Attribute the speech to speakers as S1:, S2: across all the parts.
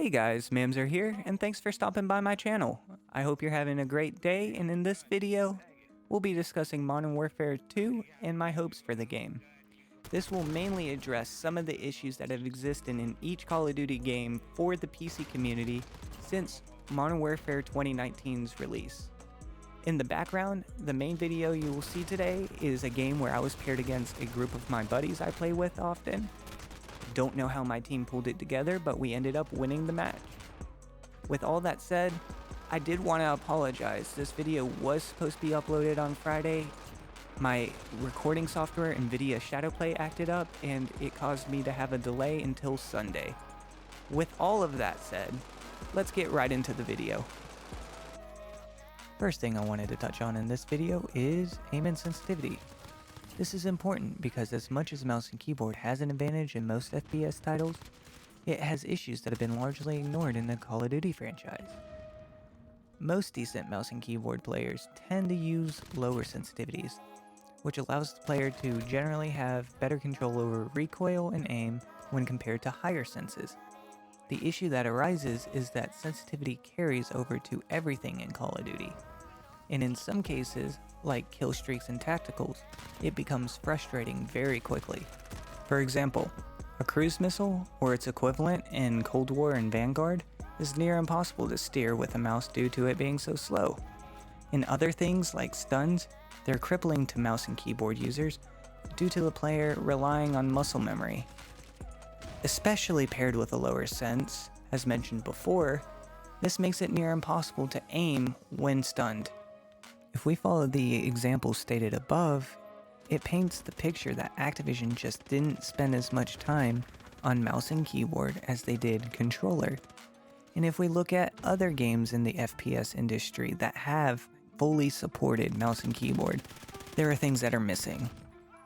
S1: Hey guys, Mamser here, and thanks for stopping by my channel. I hope you're having a great day, and in this video, we'll be discussing Modern Warfare 2 and my hopes for the game. This will mainly address some of the issues that have existed in each Call of Duty game for the PC community since Modern Warfare 2019's release. In the background, the main video you will see today is a game where I was paired against a group of my buddies I play with often. Don't know how my team pulled it together, but we ended up winning the match. With all that said, I did want to apologize. This video was supposed to be uploaded on Friday. My recording software, NVIDIA Shadowplay, acted up, and it caused me to have a delay until Sunday. With all of that said, let's get right into the video. First thing I wanted to touch on in this video is aim and sensitivity. This is important because as much as mouse and keyboard has an advantage in most FPS titles, it has issues that have been largely ignored in the Call of Duty franchise. Most decent mouse and keyboard players tend to use lower sensitivities, which allows the player to generally have better control over recoil and aim when compared to higher senses. The issue that arises is that sensitivity carries over to everything in Call of Duty, and in some cases, like kill streaks and tacticals, it becomes frustrating very quickly. For example, a cruise missile, or its equivalent in Cold War and Vanguard, is near impossible to steer with a mouse due to it being so slow. In other things like stuns, they're crippling to mouse and keyboard users due to the player relying on muscle memory. Especially paired with a lower sense, as mentioned before, this makes it near impossible to aim when stunned. If we follow the example stated above, it paints the picture that Activision just didn't spend as much time on mouse and keyboard as they did controller. And if we look at other games in the FPS industry that have fully supported mouse and keyboard, there are things that are missing,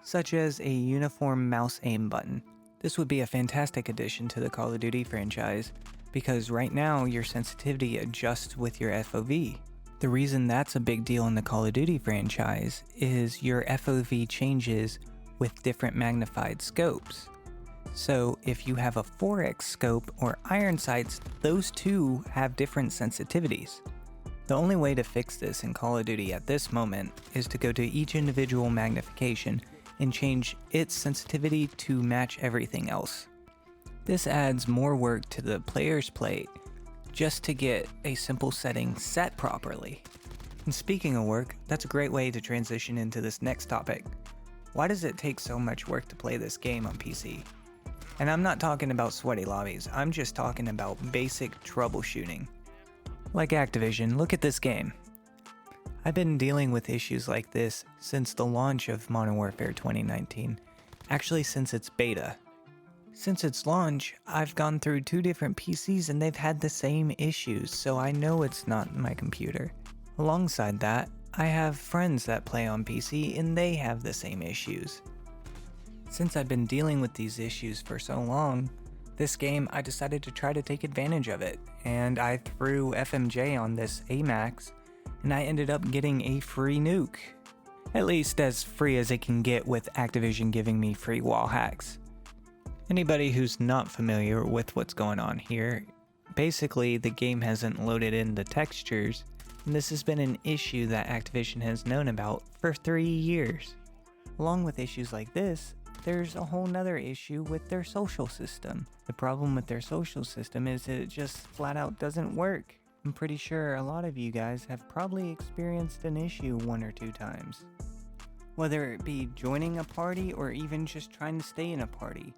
S1: such as a uniform mouse aim button. This would be a fantastic addition to the Call of Duty franchise, because right now your sensitivity adjusts with your FOV. The reason that's a big deal in the Call of Duty franchise is your FOV changes with different magnified scopes. So if you have a 4x scope or iron sights, those two have different sensitivities. The only way to fix this in Call of Duty at this moment is to go to each individual magnification and change its sensitivity to match everything else. This adds more work to the player's plate just to get a simple setting set properly. And speaking of work, that's a great way to transition into this next topic. Why does it take so much work to play this game on PC? And I'm not talking about sweaty lobbies, I'm just talking about basic troubleshooting. Like Activision, look at this game. I've been dealing with issues like this since the launch of Modern Warfare 2019, actually since its beta. Since its launch, I've gone through 2 different PCs and they've had the same issues, so I know it's not my computer. Alongside that, I have friends that play on PC and they have the same issues. Since I've been dealing with these issues for so long, this game I decided to try to take advantage of it, and I threw FMJ on this AMAX, and I ended up getting a free nuke. At least as free as it can get with Activision giving me free wall hacks. Anybody who's not familiar with what's going on here, basically the game hasn't loaded in the textures, and this has been an issue that Activision has known about for 3 years. Along with issues like this, there's a whole nother issue with their social system. The problem with their social system is it just flat out doesn't work. I'm pretty sure a lot of you guys have probably experienced an issue 1 or 2 times. Whether it be joining a party or even just trying to stay in a party,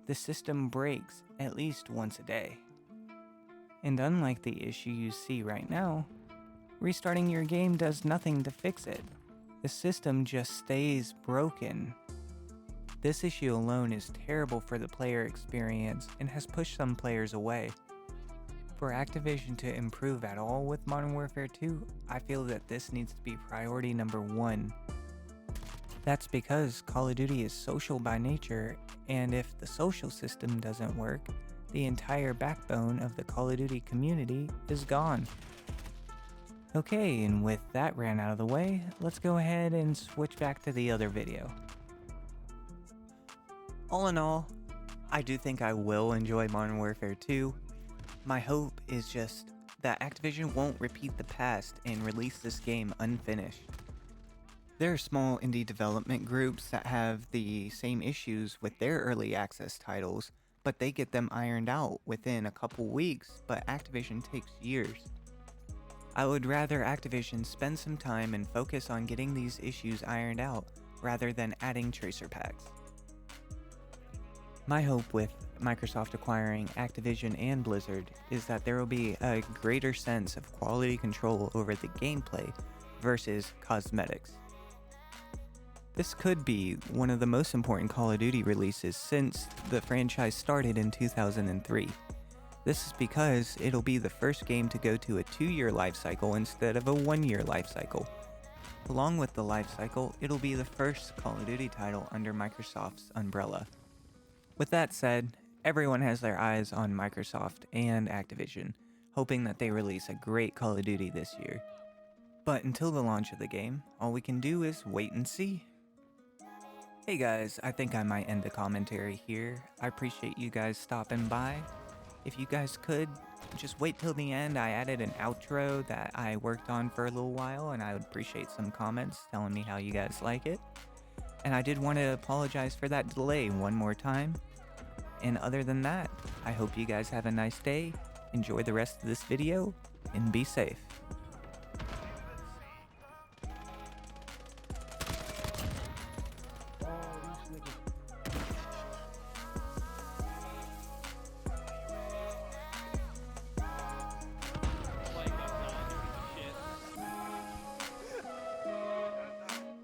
S1: the system breaks at least once a day. And unlike the issue you see right now, restarting your game does nothing to fix it. The system just stays broken. This issue alone is terrible for the player experience and has pushed some players away. For Activision to improve at all with Modern Warfare 2, I feel that this needs to be priority number 1. That's because Call of Duty is social by nature, and if the social system doesn't work, the entire backbone of the Call of Duty community is gone. Okay, and with that ran out of the way, let's go ahead and switch back to the other video. All in all, I do think I will enjoy Modern Warfare 2. My hope is just that Activision won't repeat the past and release this game unfinished. There are small indie development groups that have the same issues with their early access titles, but they get them ironed out within a couple weeks, but Activision takes years. I would rather Activision spend some time and focus on getting these issues ironed out rather than adding tracer packs. My hope with Microsoft acquiring Activision and Blizzard is that there will be a greater sense of quality control over the gameplay versus cosmetics. This could be one of the most important Call of Duty releases since the franchise started in 2003. This is because it'll be the first game to go to a 2-year life cycle instead of a 1-year life cycle. Along with the life cycle, it'll be the first Call of Duty title under Microsoft's umbrella. With that said, everyone has their eyes on Microsoft and Activision, hoping that they release a great Call of Duty this year. But until the launch of the game, all we can do is wait and see. Hey guys, I think I might end the commentary here. I appreciate you guys stopping by. If you guys could, just wait till the end. I added an outro that I worked on for a little while, and I would appreciate some comments telling me how you guys like it. And I did want to apologize for that delay one more time. And other than that, I hope you guys have a nice day, enjoy the rest of this video, and be safe.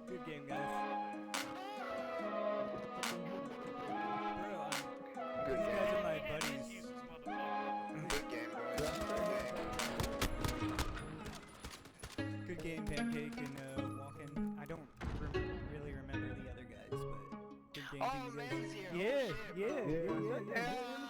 S2: Good game, guys. Bro, these guys are my buddies.
S3: Good game, boys.
S2: Good game, Pancake and Walken. I don't really remember the other guys, but good game.
S3: Oh,
S2: to you guys.
S3: Man's here.
S2: Yeah,
S3: Oh, shit,
S2: yeah,
S3: bro.
S2: yeah.